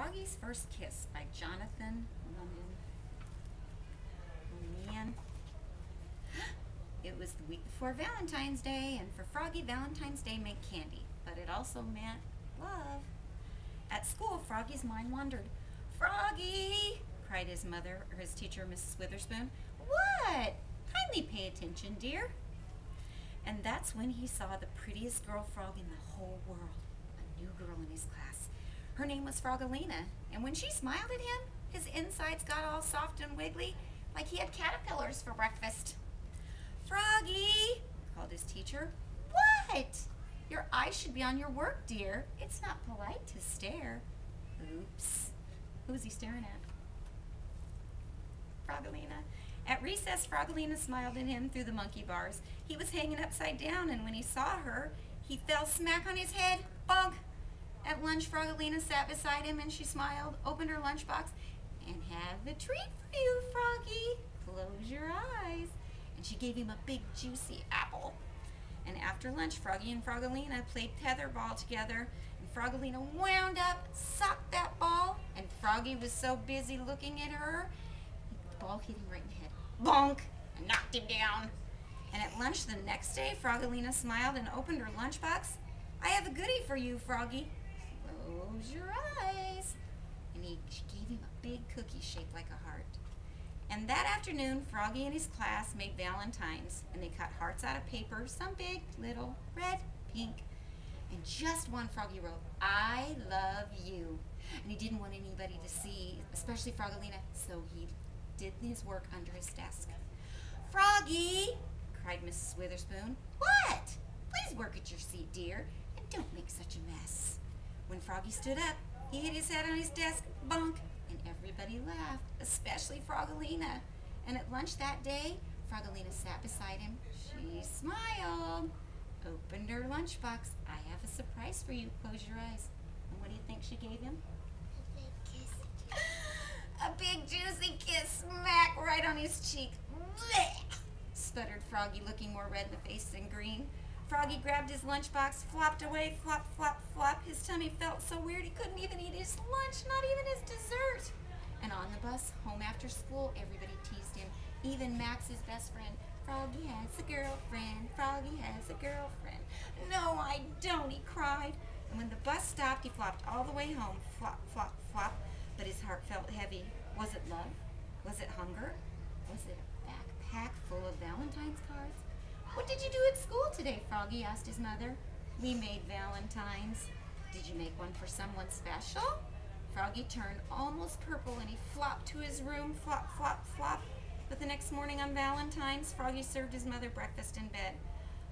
Froggy's First Kiss by Jonathan London. Oh man. It was the week before Valentine's Day, and for Froggy, Valentine's Day meant candy, but it also meant love. At school, Froggy's mind wandered. "Froggy!" cried his mother, or his teacher, Mrs. Witherspoon. "What? Kindly pay attention, dear." And that's when he saw the prettiest girl frog in the whole world, a new girl in his class. Her name was Frogolina, and when she smiled at him, his insides got all soft and wiggly, like he had caterpillars for breakfast. "Froggy!" called his teacher. "What?" "Your eyes should be on your work, dear. It's not polite to stare." Oops. Who was he staring at? Frogolina. At recess, Frogolina smiled at him through the monkey bars. He was hanging upside down, and when he saw her, he fell smack on his head. Bonk! At lunch, Frogolina sat beside him, and she smiled, opened her lunchbox, and "Have a treat for you, Froggy. Close your eyes." And she gave him a big, juicy apple. And after lunch, Froggy and Frogolina played tetherball together, and Frogolina wound up, socked that ball, and Froggy was so busy looking at her, the ball hit him right in the head. Bonk! And knocked him down. And at lunch the next day, Frogolina smiled and opened her lunchbox. "I have a goodie for you, Froggy. Close your eyes." And she gave him a big cookie shaped like a heart. And that afternoon, Froggy and his class made Valentines, and they cut hearts out of paper, some big, little, red, pink. And just one, Froggy wrote, "I love you." And he didn't want anybody to see, especially Frogolina, so he did his work under his desk. "Froggy!" cried Mrs. Witherspoon. "What?" "Please work at your seat, dear, and don't make such a mess." When Froggy stood up, he hit his head on his desk, bonk, and everybody laughed, especially Frogolina. And at lunch that day, Frogolina sat beside him. She smiled, opened her lunchbox. "I have a surprise for you. Close your eyes." And what do you think she gave him? A big kiss. A big juicy kiss smack right on his cheek. Blech! Sputtered Froggy, looking more red in the face than green. Froggy grabbed his lunchbox, flopped away, flop, flop, flop. His tummy felt so weird he couldn't even eat his lunch, not even his dessert. And on the bus, home after school, everybody teased him, even Max, his best friend. "Froggy has a girlfriend, Froggy has a girlfriend." "No, I don't," he cried. And when the bus stopped, he flopped all the way home, flop, flop, flop. But his heart felt heavy. Was it love? Was it hunger? Was it a backpack full of Valentine's cards? "What did you do at school today, Froggy?" asked his mother. "We made Valentines." "Did you make one for someone special?" Froggy turned almost purple and he flopped to his room, flop, flop, flop. But the next morning on Valentine's, Froggy served his mother breakfast in bed.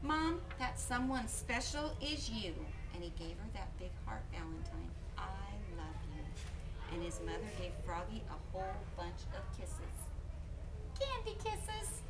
"Mom, that someone special is you." And he gave her that big heart Valentine. "I love you." And his mother gave Froggy a whole bunch of kisses. Candy kisses.